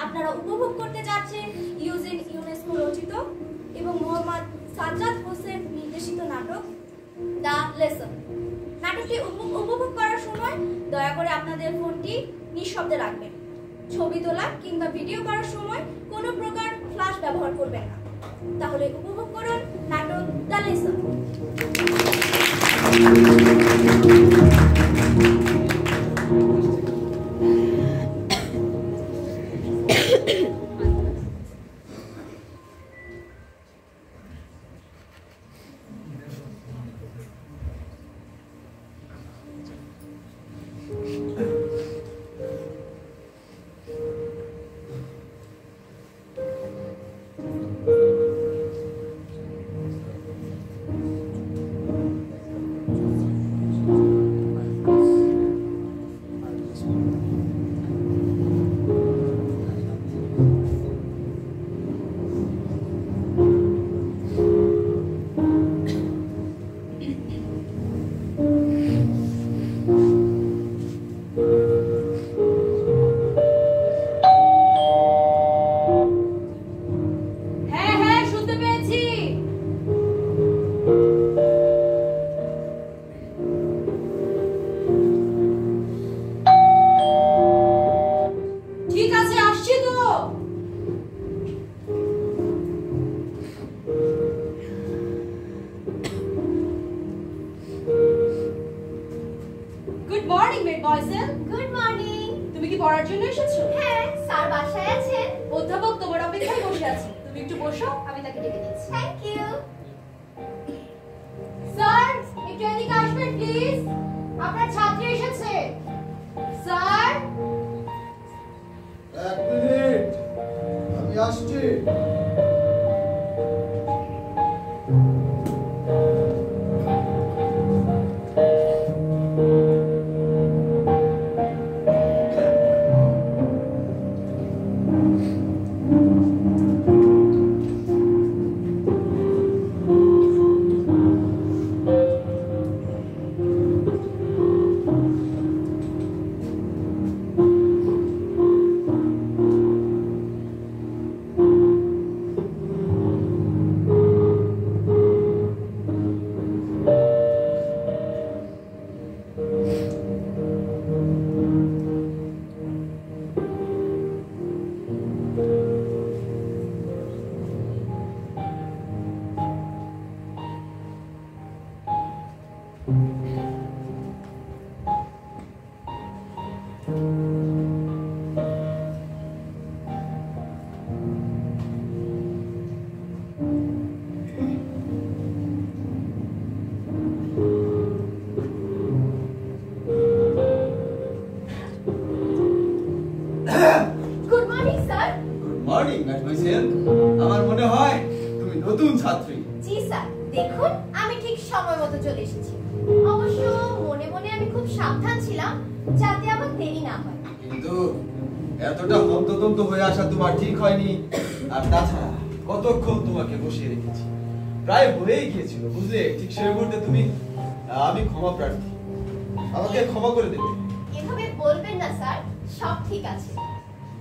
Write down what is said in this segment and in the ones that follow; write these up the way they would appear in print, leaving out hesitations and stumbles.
আপনারা উপভোগ করতে যাচ্ছেন ইউজিন ইউনেস্কো রচিত এবং মোহাম্মদ সাজ্জাদ হোসেন নির্দেশিত নাটক দ্য লেসন। নাটকটি উপভোগ করার সময় দয়া করে আপনাদের ফোনটি নিঃশব্দে রাখবেন। ছবি তোলা কিংবা ভিডিও করার সময় কোনো প্রকার ফ্ল্যাশ ব্যবহার করবেন না। তাহলে উপভোগ করুন নাটক দ্য লেসন।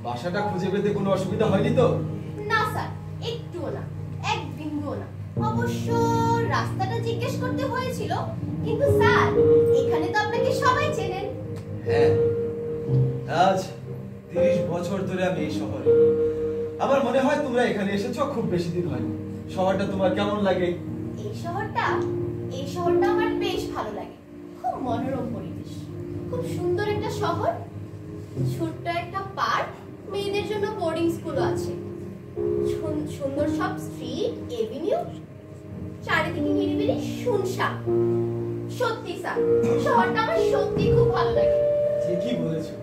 বাসাটা খুঁজে পেতে কোনো অসুবিধা হয়নি তো? না স্যার, একটুও না, এক বিন্দুও না। অবশ্য রাস্তাটা জিজ্ঞেস করতে হয়েছিল, কিন্তু স্যার এখানে তো আপনাকে সবাই চেনেন। হ্যাঁ, আজ 30 বছর ধরে আমি এই শহরে। আমার মনে হয় তোমরা এখানে এসেছো খুব বেশি দিন হয়নি। শহরটা তোমার কেমন লাগে? এই শহরটা আমার বেশ ভালো লাগে। খুব মনোরম পরিবেশ, খুব সুন্দর একটা শহর, ছোট্ট একটা পার্ক, মেয়েদের জন্য বোর্ডিং স্কুল আছে, সুন্দর সব স্ট্রিট, এভিনিউ, চারিদিকে নিরিবিলি শুনশান। সত্যি স্যার, শহরটা আমার সত্যি খুব ভালো লাগে। ঠিকই বলেছো।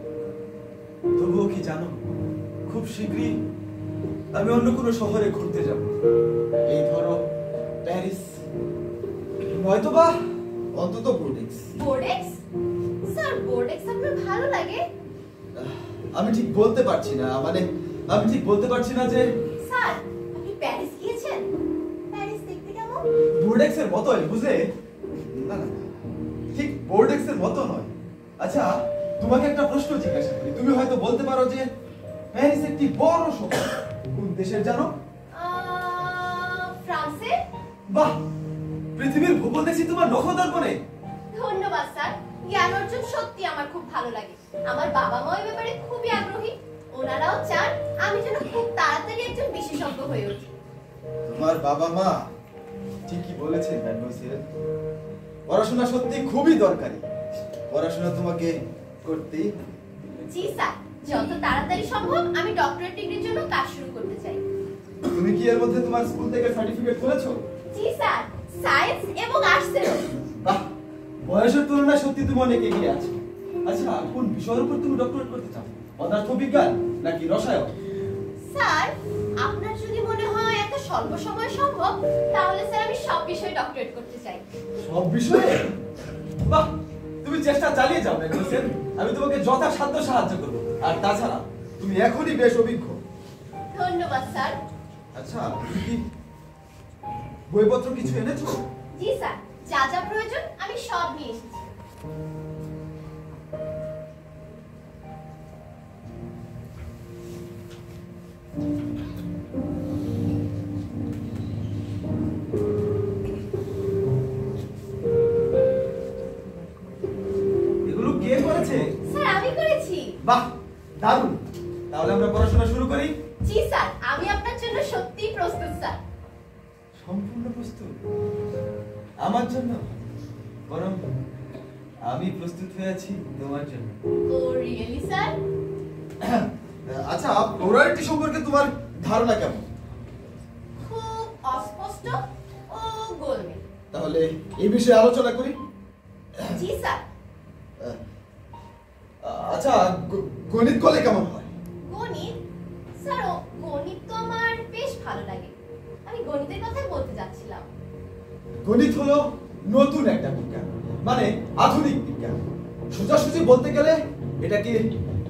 তবুও কি জানো, খুব শীঘ্রই আমি অন্য কোনো শহরে ঘুরতে যাব। এই ধরো প্যারিস, হয়তোবা অন্তত বোর্ডেক্স। বোর্ডেক্স? স্যার বোর্ডেক্স আপনার ভালো লাগে? আমি ঠিক বলতে পারছি না, আমি ঠিক বলতে পারছি না যে। স্যার আপনি প্যারিস গিয়েছেন? প্যারিস দেখতে কেমন? বোর্ডেক্সের মতোই, বুঝলে? না না, ঠিক বোর্ডেক্সের মতো নয়। আচ্ছা তোমাকে একটা প্রশ্ন জিজ্ঞাসা করি, তুমি হয়তো বলতে পারো যে প্যারিস একটি বড় শহর। কোন দেশের জানো? ফ্রান্সে। বাহ, পৃথিবীর ভূগোল দেখছি তোমার নখদর্পণে। ধন্যবাদ স্যার, জ্ঞান অর্জন সত্যি আমার খুব ভালো লাগে। আমার বাবা মা এই ব্যাপারে খুবই আগ্রহী। ওনারাও চান আমি যেন খুব তাড়াতাড়ি একজন বিশেষজ্ঞ হয়ে উঠি। তোমার বাবা মা ঠিকই বলেছেন ম্যাডমোসেল, পড়াশোনা সত্যি খুবই দরকারি। পড়াশোনা তোমাকে করতেই হবে। জি স্যার, যত তাড়াতাড়ি সম্ভব আমি ডক্টরেট ডিগ্রির জন্য কাজ শুরু করতে চাই। তুমি কি এর মধ্যে তোমার স্কুল থেকে সার্টিফিকেট করেছো? জি স্যার, সায়েন্স এবং আর্টসের। বাহ, বয়সের তুলনায় সত্যি তুমি অনেক এগিয়ে আছো। আচ্ছা, কোন বিষয়ের উপর তুমি ডক্টরেট করতে চাও? পদার্থবিজ্ঞান নাকি রসায়ন? স্যার, আপনার যদি মনে হয় এত স্বল্প সময় সম্ভব, তাহলে স্যার আমি সব বিষয়ে ডক্টরেট করতে চাই। সব বিষয়ে? বাহ, তুমি চেষ্টা চালিয়ে যাও ম্যাডমোসেল, আমি তোমাকে যথাসাধ্য সাহায্য করব। আর তাছাড়া তুমি এখনই বেশ অভিজ্ঞ। ধন্যবাদ স্যার। আচ্ছা, তুমি কি বইপত্র কিছু এনেছো? জি স্যার, যা যা প্রয়োজন আমি সব নিয়ে এসেছি। এগুলো কে করেছে? স্যার, আমি করেছি। বাহ, দারুণ। তাহলে আমরা পড়াশোনা শুরু করি। জি স্যার, আমি আপনার জন্য সত্যিই প্রস্তুত স্যার। সম্পূর্ণ প্রস্তুত? আমার জন্য? বরং আমি প্রস্তুত হয়ে আছি তোমার জন্য। ও রিয়েলি স্যার? আচ্ছা, পোলারিটি সম্পর্কে তোমার ধারণা কেমন? খুব অস্পষ্ট ও গোলমেল। তাহলে এই বিষয়ে আলোচনা করি। জি স্যার। আচ্ছা, গণিত করলে কেমন হয়? গণিত? স্যার, গণিত তো আমার বেশ ভালো লাগে। আমি গণিতের কথাই বলতে যাচ্ছিলাম। গণিত হলো নতুন একটা বিজ্ঞান, মানে আধুনিক বিজ্ঞান। সোজাসুজি বলতে গেলে এটাকে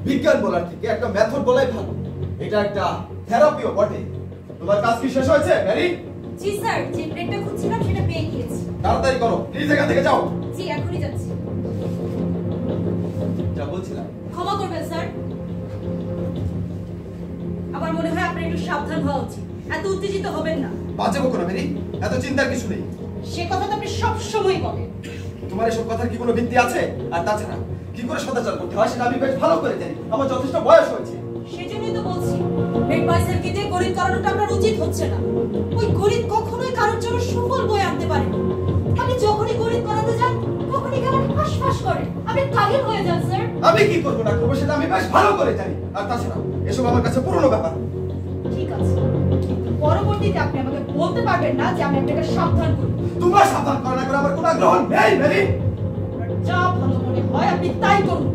বিজ্ঞান বলার থেকে একটা মেথড বলাই ভালো। এটা একটা থেরাপিও বটে। তোমার কাজ কি শেষ হয়েছে ম্যারি? জি স্যার, যে ব্রেকটা খুঁজছিলাম সেটা পেয়ে গিয়েছি। তাড়াতাড়ি করো, প্লিজ এখান থেকে যাও। জি, এখনই যাচ্ছি। যা বলছিলাম। ক্ষমা করবেন স্যার, আমার মনে হয় আপনার একটু সাবধান হওয়া উচিত। এত উত্তেজিত হবেন না। বাজে বকো না ম্যারি, এত চিন্তার কিছু নেই। সে কথা তো আপনি সব সময় বলেন। তোমার এসব কথার কি কোনো ভিত্তি আছে? আর তাছাড়া কি করে সদাচার করতে হয় সেটা আমি বেশ ভালো করে জানি। আমার যথেষ্ট বয়স হয়েছে। সেজন্যই তো বলছি, মেঘবাইসেরকে দিয়ে গণিত করানোটা আপনার উচিত হচ্ছে না। ওই গণিত কখনোই কারোর জন্য সুফল বয়ে আনতে পারে না। আপনি যখনই গণিত করাতে যান তখনই কেমন ফাঁস করেন। আপনি কাহিল হয়ে যান স্যার। আমি কি করবো না করবো সেটা আমি বেশ ভালো করে জানি। আর তাছাড়া এসব আমার কাছে পুরনো ব্যাপার। ঠিক আছে, কিন্তু পরবর্তীতে আপনি আমাকে বলতে পারবেন না যে আমি আপনাকে সাবধান করব। তোমার সাবধান করা না করে আমার কোনো আগ্রহ নেই ম্যারি। আপনার যা ভালো মনে হয় আপনি তাই করুন।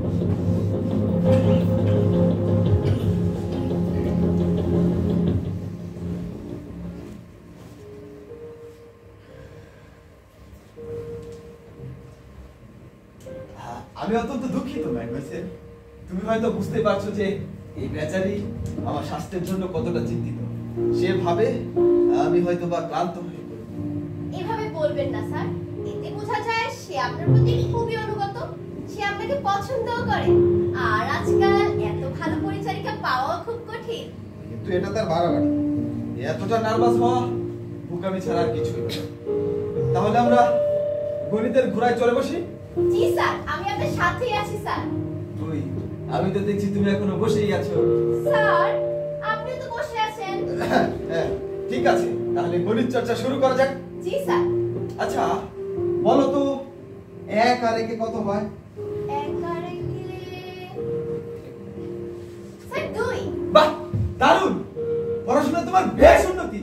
আমি অত্যন্ত দুঃখিত ম্যাডমেসেল। তুমি হয়তো বুঝতে পারছো যে এই বেচারি আমার স্বাস্থ্যের জন্য কতটা চিন্তিত। সে ভাবে আমি হয়তো বা ক্লান্ত হয়ে পড়ব। এভাবে বলবেন না স্যার, এতে বোঝা যায় সে আপনার প্রতি খুবই অনুগত। সে আপনাকে পছন্দও করে। আর আজকাল এত ভালো পরিচারিকা পাওয়া খুব কঠিন। কিন্তু এটা তার বাড়াবাড়ি। এতটা নার্ভাস হওয়া বোকামি ছাড়া আর কিছুই না। তাহলে আমরা গণিতের ঘোড়ায় চড়ে বসি। জি স্যার, আমি আপনার সাথেই আছি স্যার। তুই, আমি তো দেখছি তুমি এখনো বসেই আছো। স্যার, আপনি তো বসে আছেন। হ্যাঁ, ঠিক আছে, তাহলে গণিত চর্চা শুরু করা যাক। জি স্যার। আচ্ছা, বলো তো 1 আর 1 কত হয়? 1 আর 1 স্যার 2। বাহ, দারুণ। পড়াশোনা তোমার বেশ উন্নতি।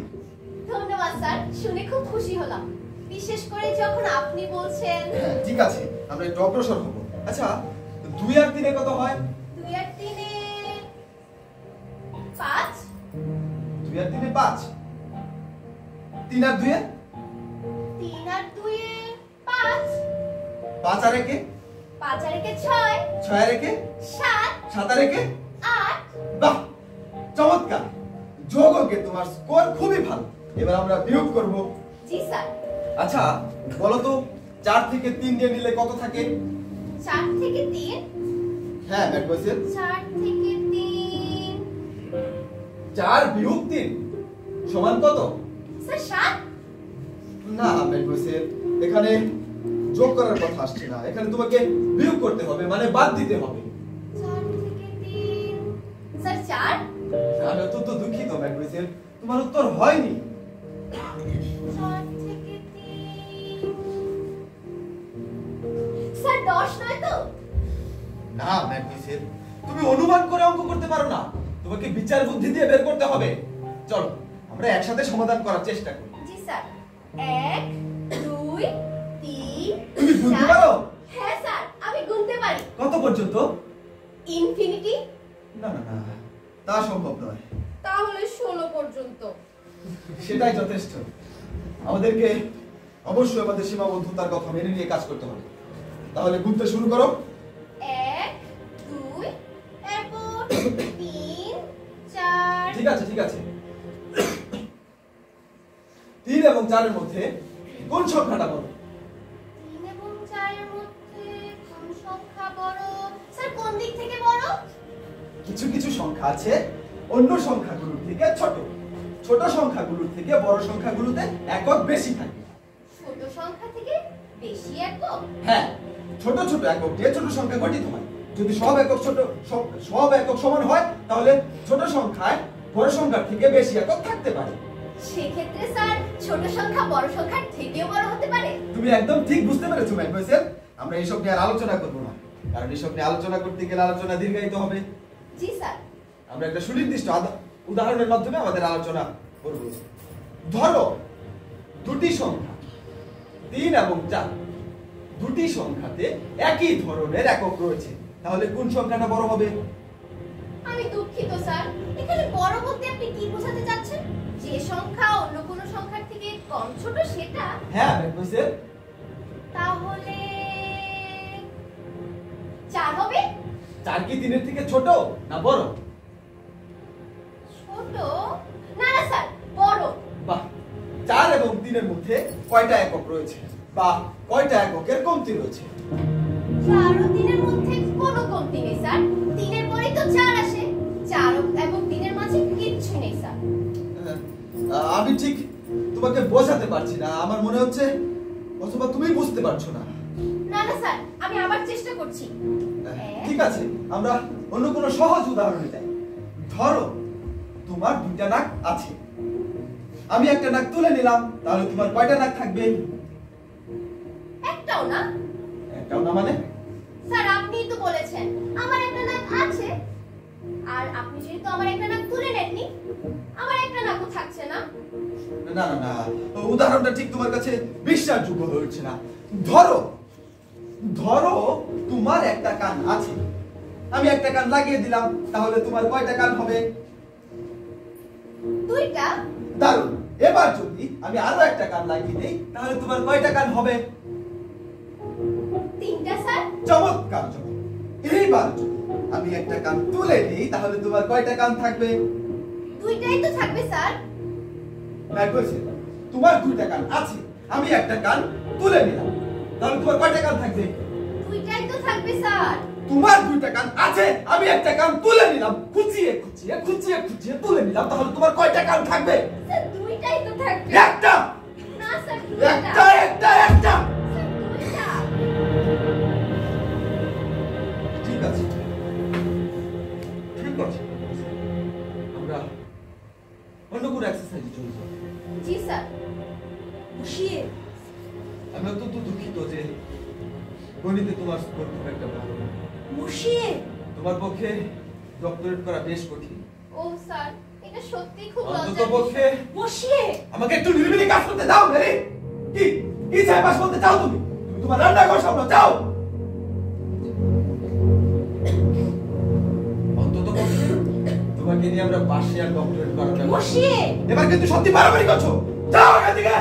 ধন্যবাদ স্যার, শুনে খুব খুশি হলাম। বিশেষ করে যখন আপনি বলছেন। হ্যাঁ, ঠিক আছে, আমরা একটু অগ্রসর হব। আচ্ছা, 2 আর 3 কত হয়? 2 আর 3 5। 2 আর 3 5। 3 আর 2 3 আর 2 5। 5 আর 1 5 আর 1 6। 6 আর 1 7। 7 আর 1 8। বাহ, চমৎকার। যোগকে তোমার স্কোর খুবই ভালো। এবার আমরা বিয়োগ করব। জি স্যার। আচ্ছা, বলো তো 4 থেকে 3 দিয়ে নিলে কত থাকে? 4 থেকে 3। হ্যাঁ, ম্যাডমেসেল। 4 থেকে 3 4 বিয়োগ 3 সমান কত? স্যার 7। না ম্যাডমোসেল, এখানে যোগ করার কথা আসছে না, এখানে তোমাকে বিয়োগ করতে হবে, মানে বাদ দিতে হবে। 4 থেকে 3 স্যার 4। আমি অত্যন্ত দুঃখিত ম্যাডমোসেল, তোমার উত্তর হয়নি। 4 থেকে 3 স্যার 10 নয় তো? না ম্যাডমোসেল, তুমি অনুমান করে অঙ্ক করতে পারো না, তোমাকে বিচার বুদ্ধি দিয়ে বের করতে হবে। চলো আমরা একসাথে সমাধান করার চেষ্টা করি। জি স্যার। 1 2 3 তুমি গুনতে পারো? হ্যাঁ স্যার, আমি গুনতে পারি। কত পর্যন্ত? ইনফিনিটি। না না না, তা সম্ভব নয়। তাহলে 16 পর্যন্ত। সেটাই যথেষ্ট। আমাদেরকে অবশ্যই আমাদের সীমাবদ্ধতার কথা মেনে নিয়ে কাজ করতে হবে। তাহলে গুনতে শুরু করো। 1 2 এরপর 3 4। ঠিক আছে ঠিক আছে। 3 এবং 4 এর মধ্যে কোন সংখ্যাটা বড়? 3 এবং 4 এর মধ্যে কোন সংখ্যা বড়? স্যার কোন দিক থেকে বড়? কিছু কিছু সংখ্যা আছে অন্য সংখ্যাগুলোর থেকে ছোট, ছোট সংখ্যাগুলোর থেকে বড় সংখ্যাগুলোতে একক বেশি থাকে। ছোট সংখ্যা থেকে বেশি একক? হ্যাঁ, ছোট ছোট একক দিয়ে ছোট সংখ্যা গঠিত হয়। যদি সব একক সব একক সমান হয়, তাহলে ছোট সংখ্যায় বড় সংখ্যার থেকে বেশি একক থাকতে পারে। সেক্ষেত্রে স্যার ছোট সংখ্যা বড় সংখ্যার থেকেও বড় হতে পারে। তুমি একদম ঠিক বুঝতে পেরেছো ম্যাডমোসেল। আমরা এইসব নিয়ে আর আলোচনা করবো না, কারণ এইসব নিয়ে আলোচনা করতে গেলে আলোচনা দীর্ঘায়িত হবে। জি স্যার। আমরা একটা সুনির্দিষ্ট উদাহরণের মাধ্যমে আমাদের আলোচনা করব। ধরো দুটি সংখ্যা 3 এবং 4, দুটি সংখ্যাতে একই ধরনের একক রয়েছে, তাহলে কোন সংখ্যাটা বড় হবে? আমি দুঃখিত স্যার, এখানে বড় বলতে আপনি কি বোঝাতে চাচ্ছেন? যে সংখ্যা অন্য কোনো সংখ্যার থেকে কম ছোট সেটা? হ্যাঁ ম্যাডমোসেল। তাহলে 4 হবে। 4 কি 3 এর থেকে ছোট না বড়? ছোট? না না স্যার, বড়। বাহ, 4 এবং 3 এর মধ্যে কয়টা একক রয়েছে বা কয়টা এককের কমতি রয়েছে? 4 ও 3 এর মধ্যে কোনো কমতি নেই স্যার। 3 এর পরেই তো 4 আসে। 4 এবং 3 এর মাঝে কিচ্ছু নেই স্যার। আমি ঠিক তোমাকে বোঝাতে পারছি না, আমার মনে হচ্ছে অথবা তুমি বুঝতে পারছো না। না না স্যার, আমি আবার চেষ্টা করছি। ঠিক আছে, আমরা অন্য কোনো সহজ উদাহরণে যাই। ধরো তোমার 2টা নাক আছে, আমি একটা নাক তুলে নিলাম, তাহলে তোমার কয়টা নাক থাকবে? একটাও না। একটাও না মানে? স্যার আপনিই তো বলেছেন আমার একটা নাক আছে, আর আপনি যেহেতু আমার একটা নাক তুলে নেননি, আমার একটা নাকও থাকছে না। না না না, উদাহরণটা ঠিক তোমার কাছে বিশ্বাসযোগ্য হয়ে উঠছে না। ধরো ধরো তোমার একটা কান আছে, আমি একটা কান লাগিয়ে দিলাম, তাহলে তোমার কয়টা কান হবে? 2টা। দারুণ। এবার যদি আমি আরো একটা কান লাগিয়ে দেই, তাহলে তোমার কয়টা কান হবে? 3টা স্যার। চমৎকার চমৎকার। এইবার যদি আমি একটা কান তুলে নিই, তাহলে তোমার কয়টা কান থাকবে? 2টাই তো থাকবে স্যার। ম্যাডমোসেল, তোমার 2টা কান আছে, আমি একটা কান তুলে নিলাম, তাহলে তোমার কয়টা কান থাকবে? 2টাই তো থাকবে স্যার। তোমার 2টা কান আছে, আমি একটা কান তুলে নিলাম, খুঁচিয়ে খুঁচিয়ে খুঁচিয়ে খুঁচিয়ে তুলে নিলাম, তাহলে তোমার কয়টা কান থাকবে? স্যার 2টাই তো থাকবে। একটা। না স্যার, একটা একটা একটা। স্যার 2টা। ঠিক আছে ঠিক আছে, আমরা অন্য কোনো এক্সারসাইজে চলে যাব। জি স্যার। বসিয়ে আমি অত্যন্ত দুঃখিত যে গণিতে তোমার স্কোর খুব একটা ভালো না। বসিয়ে তোমার পক্ষে ডক্টরেট করা বেশ কঠিন। ও স্যার, এটা সত্যি খুব অন্তত লজ্জার পক্ষে বিষয়। বসিয়ে আমাকে একটু নিরিবিলি কাজ করতে দাও মেরি। কি কি চাই পাস করতে চাও তুমি? তুমি তোমার রান্নাঘর সামলাও, যাও। অন্তত পক্ষে তোমাকে নিয়ে আমরা পাশে আর ডক্টরেট করার ব্যবস্থা। বসিয়ে এবার কিন্তু সত্যি বাড়াবাড়ি করছো, যাও এখান থেকে।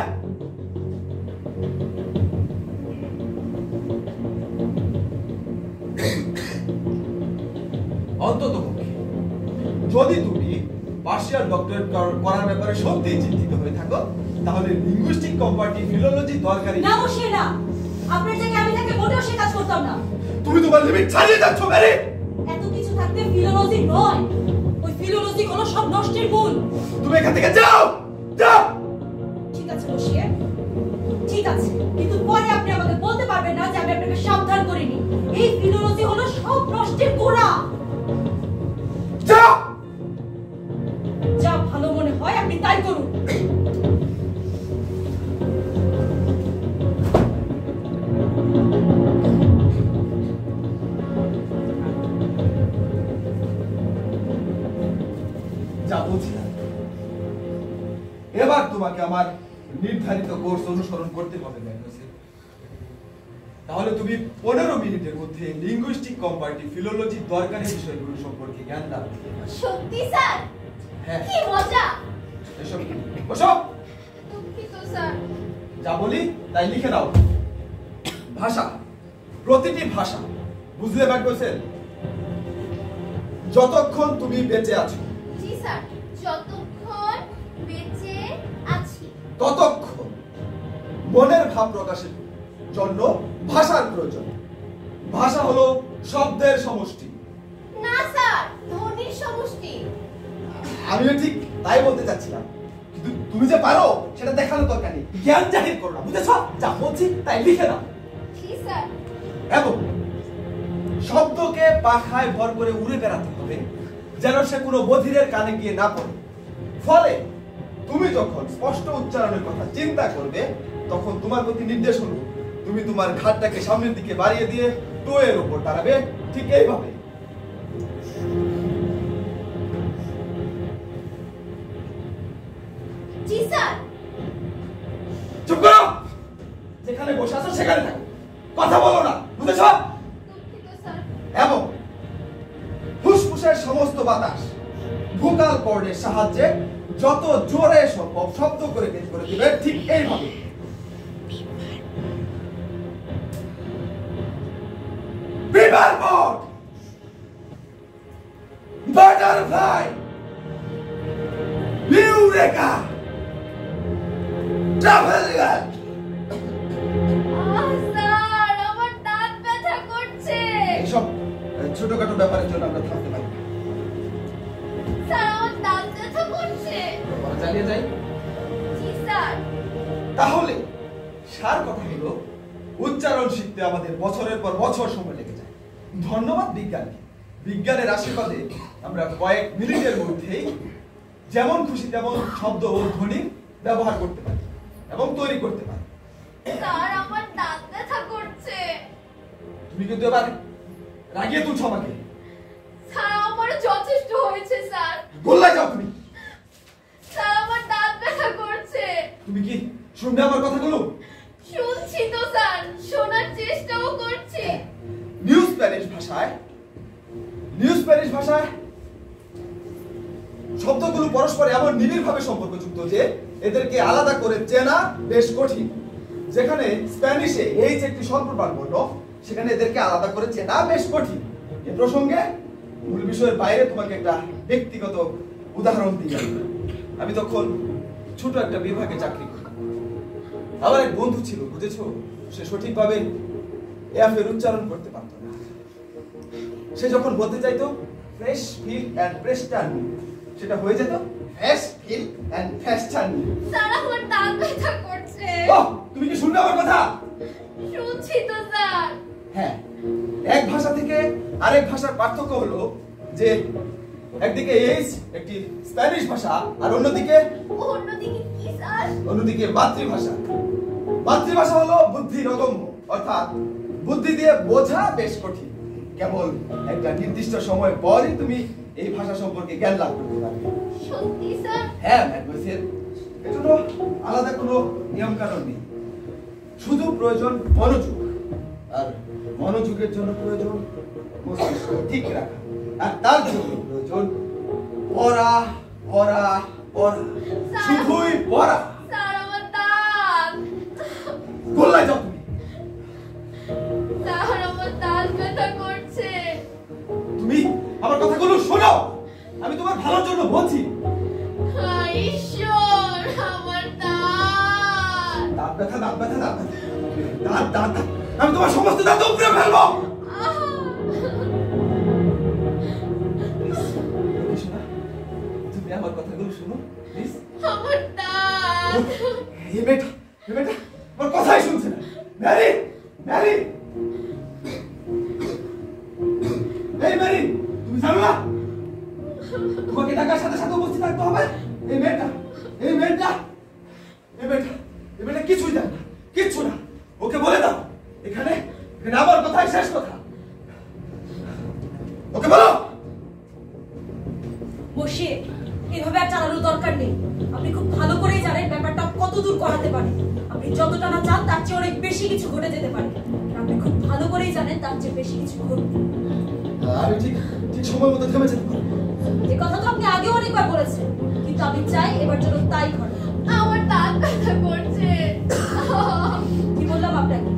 অন্তত পক্ষে যদি তুমি পার্সিয়াল ডক্টরেট করার ব্যাপারে সত্যি চিন্তিত হয়ে থাকো, তাহলে লিঙ্গুইস্টিক কম্পারেটিভ ফিলোলজি দরকারি। না বসিয়ে না, আপনার জায়গায় আমি তাকে মোটেও সে কাজ করতাম না। তুমি তোমার লিমিট ছাড়িয়ে যাচ্ছ মেরি। এত কিছু থাকতে ফিলোলজি নয়, ওই ফিলোলজি হলো সব নষ্টের মূল। তুমি এখান থেকে যাও, যাও। ঠিক আছে বসিয়ে, ঠিক আছে, কিন্তু পরে আপনি আমাকে বলতে পারবেন না যে আমি আপনাকে সাবধান করিনি। এই ফিলোলজি হলো সব নষ্টের গোড়া। যাও। যা ভালো মনে হয় আপনি তাই করুন। যা বলছিলাম, এবার তোমাকে আমার নির্ধারিত কোর্স অনুসরণ করতে হবে ম্যাগনাসে। তাহলে তুমি 15 মিনিটের মধ্যে লিঙ্গুইস্টিক কম্পারেটিভ ফিলোলজি দরকারি বিষয়গুলো সম্পর্কে জ্ঞান লাভ করতে পারবে। সত্যি স্যার? হ্যাঁ। কি মজা। এসব বসো। দুঃখিত স্যার। যা বলি তাই লিখে নাও। ভাষা, প্রতিটি ভাষা, বুঝলে ম্যাগনাসে? যতক্ষণ তুমি বেঁচে আছো, জি স্যার, যতক্ষণ বেঁচে আছি ততক্ষণ মনের ভাব প্রকাশের জন্য ভাষার প্রয়োজন। ভাষা হলো শব্দের সমষ্টি। না স্যার, ধ্বনির সমষ্টি। আমিও ঠিক তাই বলতে চাচ্ছিলাম, কিন্তু তুমি যে পারো সেটা দেখানো দরকার নেই। জ্ঞান জাহির করো না, বুঝেছো? যা বলছি তাই লিখে নাও। জি স্যার। এবং শব্দকে পাখায় ভর করে উড়ে বেড়াতে হবে, যেন সে কোনো বধিরের কানে গিয়ে না পড়ে। ফলে তুমি যখন স্পষ্ট উচ্চারণের কথা চিন্তা করবে, তখন তোমার প্রতি নির্দেশ হলো তুমি তোমার ঘাটটাকে সামনের দিকে বাড়িয়ে দিয়ে টো এর উপর দাঁড়াবে, ঠিক এইভাবে। জি স্যার। চুপ করো, যেখানে বসে আছো সেখানে থাকো, কথা বলো না, বুঝেছো? দুঃখিত স্যার। এবং ফুসফুসের সমস্ত বাতাস ভোকাল কর্ডের সাহায্যে যত জোরে সম্ভব শব্দ করে বের করে দিবে, ঠিক এইভাবে। Bieber board, butterfly, eureka, traveller. Sir, আমার দাঁত ব্যথা করছে। এইসব ছোটখাটো ব্যাপারের জন্য আমরা থামতে পারি না। স্যার, আমার দাঁত ব্যথা করছে। আমরা চালিয়ে যাই। জি স্যার। তাহলে সার কথা হলো, উচ্চারণ শিখতে আমাদের বছরের পর বছর সময় লেগে যায়। ধন্যবাদ বিজ্ঞানকে। বিজ্ঞানের আশীর্বাদে আমরা কয়েক মিনিটের মধ্যেই যেমন খুশি তেমন শব্দ ও ধ্বনি ব্যবহার করতে পারি এবং তৈরি করতে পারি। স্যার, আমার দাঁত ব্যথা করছে। তুমি কিন্তু এবার রাগিয়ে তুলছো আমাকে। স্যার, আমার যথেষ্ট হয়েছে স্যার। গোল্লায় যাও তুমি। স্যার, আমার দাঁত ব্যথা করছে। তুমি কি শুনবে আমার কথাগুলো? শুনছি তো স্যার, শোনার চেষ্টাও করছি। নিউ স্প্যানিশ ভাষায় শব্দগুলো পরস্পর এমন নিবিড়ভাবে সম্পর্কযুক্ত যে এদেরকে আলাদা করে চেনা বেশ কঠিন। যেখানে স্প্যানিশে এইচ একটি স্বল্পপ্রাণ বর্ণ, সেখানে এদেরকে আলাদা করে চেনা বেশ কঠিন। এ প্রসঙ্গে মূল বিষয়ের বাইরে তোমাকে একটা ব্যক্তিগত উদাহরণ দিই। আমি তখন ছোট একটা বিভাগে চাকরি করি। আমার এক বন্ধু ছিল, বুঝেছো? সে সঠিকভাবে এফ এর উচ্চারণ করতে পারত না। সে যখন বলতে চাইতো ফ্রেশ ফিল এন্ড প্রেস্টান, সেটা হয়ে যেত ফ্রেশ ফিল এন্ড প্রেস্টান। স্যার, আমার দাঁত ব্যথা করছে। ওহ, তুমি কি শুনবে আমার কথা? শুনছি তো স্যার। হ্যাঁ, এক ভাষা থেকে আরেক ভাষার পার্থক্য হলো যে একদিকে এইচ একটি স্প্যানিশ ভাষা আর অন্যদিকে কি স্যার? মাতৃভাষা। মাতৃভাষা হলো বুদ্ধির অগম্য, অর্থাৎ বুদ্ধি দিয়ে বোঝা বেশ কঠিন। কেবল একটা নির্দিষ্ট সময় পরই তুমি এই ভাষা সম্পর্কে জ্ঞান লাভ করতে পারবে। সত্যি স্যার? হ্যাঁ ম্যাডমোসেল, এজন্য আলাদা কোনো নিয়ম কানুন নেই, শুধু প্রয়োজন মনোযোগ। আর মনোযোগের জন্য প্রয়োজন মস্তিষ্ক ঠিক রাখা, আর তার জন্য প্রয়োজন পড়া পড়া পড়া, শুধুই পড়া। স্যার, আমার দাঁত। গোল্লায় যাও তুমি। স্যার, আমার দাঁত ব্যথা করছে। তুমি আমার কথাগুলো শোনো, আমি তোমার ভালোর জন্য বলছি। ঈশ্বর, আমার দাঁত। দাঁত ব্যথা, দাঁত ব্যথা, দাঁত ব্যথা, দাঁত দাঁত দাঁত, আমি তোমার সমস্ত দাঁত উপড়ে ফেলবো। তুমি করে আমার কথাগুলো শোনো প্লিজ। আমার দাঁত। এই মেয়েটা আমার কথাই শুনছে না। ম্যারি, ম্যারি, এই ম্যারি, তুমি জানো না তোমাকে ডাকার সাথে সাথে উপস্থিত থাকতে হবে? এই মেয়েটা কিছুই জানে না, কিচ্ছু না। ওকে বলে দাও এখানে আমার কথাই শেষ কথা। ওকে বলো। বসে এভাবে আর চালানোর দরকার নেই। আপনি খুব ভালো করেই জানেন ব্যাপারটা কত দূর করাতে পারে। আপনি যতটা না চান তার চেয়ে অনেক বেশি কিছু ঘটে যেতে পারে। আপনি খুব ভালো করেই জানেন তার চেয়ে বেশি কিছু ঘটবে। আমি ঠিক সময় মতো থেমে যেতে পারি। এই কথা তো আপনি আগেও অনেকবার বলেছেন, কিন্তু আমি চাই এবার যেন তাই ঘটে। আমার দাঁত ব্যথা করছে। কি বললাম আপনাকে?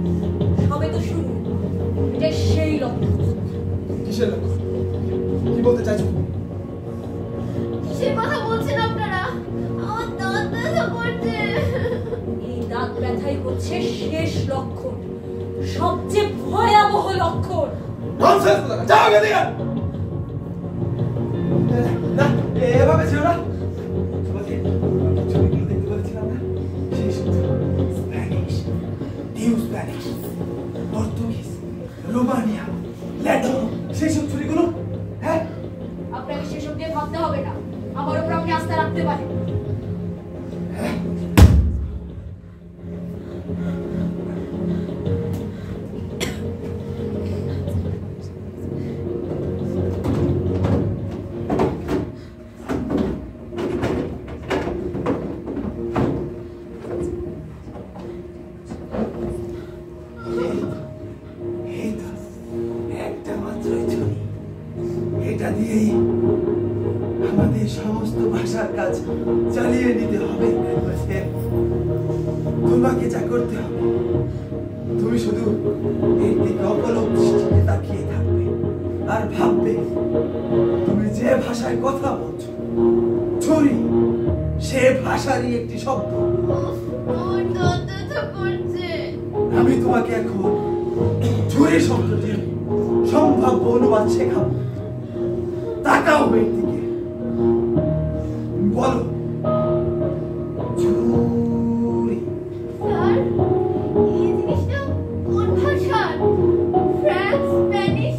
সবে তো শুরু। এটা সেই লক্ষ্য। কিসের লক্ষ্য? কি বলতে চাইছো? কিসের কথা বলছেন আপনারা? আমার দাঁত ব্যথা করছে। এই দাঁত ব্যথাই হচ্ছে শেষ লক্ষণ, সবচেয়ে ভয়াবহ লক্ষণ। ননসেন্স কথা, যাও এদিকে। না, এভাবে ছিল না। তোমাকে ছবিগুলো দেখতে বলেছিলাম না? সেই Spanish, new Spanish, Portuguese, Romania, Latin, সেই সব ছবিগুলো। হ্যাঁ, আপনাকে সেসব দিয়ে ভাবতে হবে না। আমার উপর আপনি আস্থা রাখতে পারেন। এটা দিয়েই আমাদের সমস্ত ভাষার কাজ চালিয়ে নিতে হবে। তোমাকে যা করতে হবে, তুমি শুধু এর দিকে অপলক দৃষ্টিতে তাকিয়ে থাকবে আর ভাববে তুমি যে ভাষায় কথা বলছো ছুরি সে ভাষারই একটি শব্দ। আমি তোমাকে এখন ছুরি শব্দটির সম্ভাব্য অনুবাদ শেখাবো। তাকাও এর দিকে, বলো ছুরি। স্যার, এই জিনিসটা কোন ভাষার? ফ্রেঞ্চ, স্প্যানিশ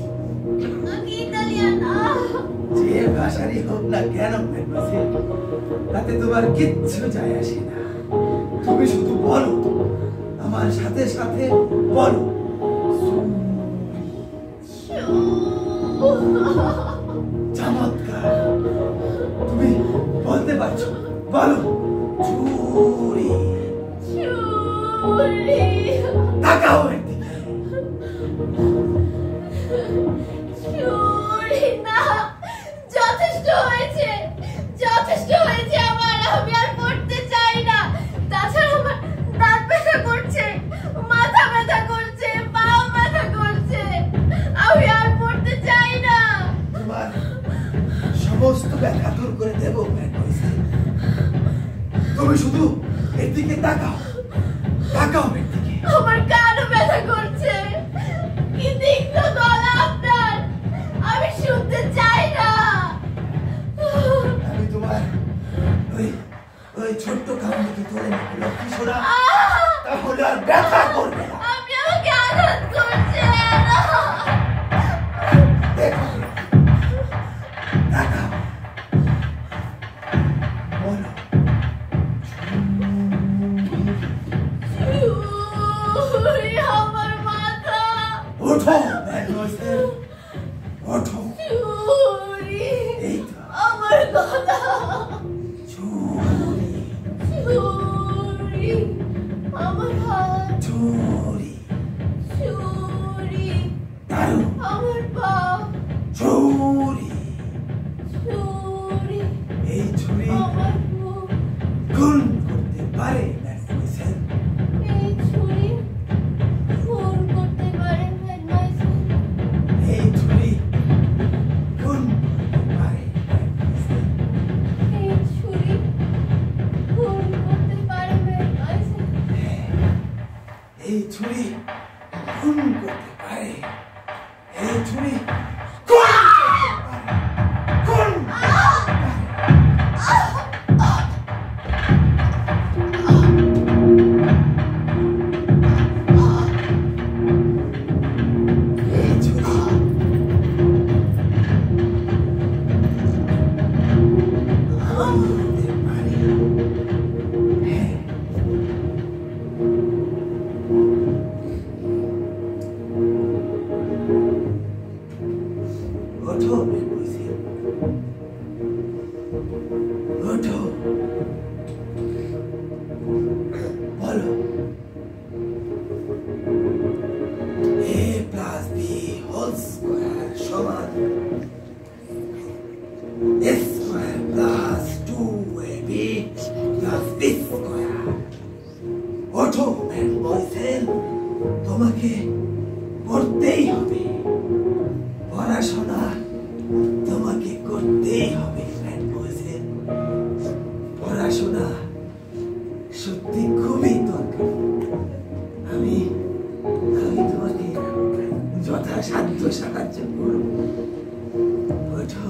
নাকি ইতালিয়ান? যে ভাষারই হোক না কেন ম্যাডমাসেল, তাতে তোমার কিচ্ছু যায় আসে না। তুমি শুধু বলো, আমার সাথে সাথে বলো চমৎকার, তুমি বলতে পারছো। বলো ছুরি। তাকাও এর দিকে। না, যথেষ্ট হয়েছে, যথেষ্ট হয়েছে আমার। আমি আর পড়তে চাই না। তাছাড়া আমার দাঁত ব্যথা করছে, মাথা ব্যথা করছে, পাও ব্যথা করছে। আমি আর পড়তে চাই না। তোমার সমস্ত ব্যথা দূর করে দেবো ম্যাডমাসেল। তুমি শুধু এর দিকে তাকাও, তাকাও এর দিকে। আমার কানও ব্যথা করছে। কি তীক্ষ্ণ গলা আপনার, আমি শুনতে চাই না। আমি তোমার ওই ছোট্ট কামড়টি ধরে নিয়ে লক্ষ্মী সোনা, তাহলে আর ব্যথা করবে না। আপনি আমাকে আঘাত করছেন। দেখো, তাকাও, বলো ছুরি, আমার মাথা। ওঠো ম্যাডমাসেল, ওঠো। ছুরি, এই তো আমার গলা। ছুরি, ছুরি, আমার হাত। ছুরি, ছুরি, দারুণ, আমার পা। ছুরি। ছুরি, এই ছুরি আমার মুখ। খুন করতে পারে ম্যাডমাসেল। এই ছুরি খুন করতে পারে ম্যাডমাসেল। এই ছুরি খুন করতে পারে ম্যাডমাসেল। এই ছুরি খুন করতে পারে ম্যাডমাসেল। এই ছুরি খুন করতে পারে। এই ছুরি খুন করতে পারে। খুন করতে পারে। ওঠো, বলো। a plus b whole square সমান a square plus 2ab plus b square। ওঠো ম্যাডমোয়াজেল, তোমাকে করতেই হবে পড়াশোনা, তোমাকে করতেই হবে ম্যাডমোয়াজেল। পড়াশোনা সত্যি খুবই দরকার। আমি তোমাকে যথাসাধ্য সাহায্য করব। ওঠো।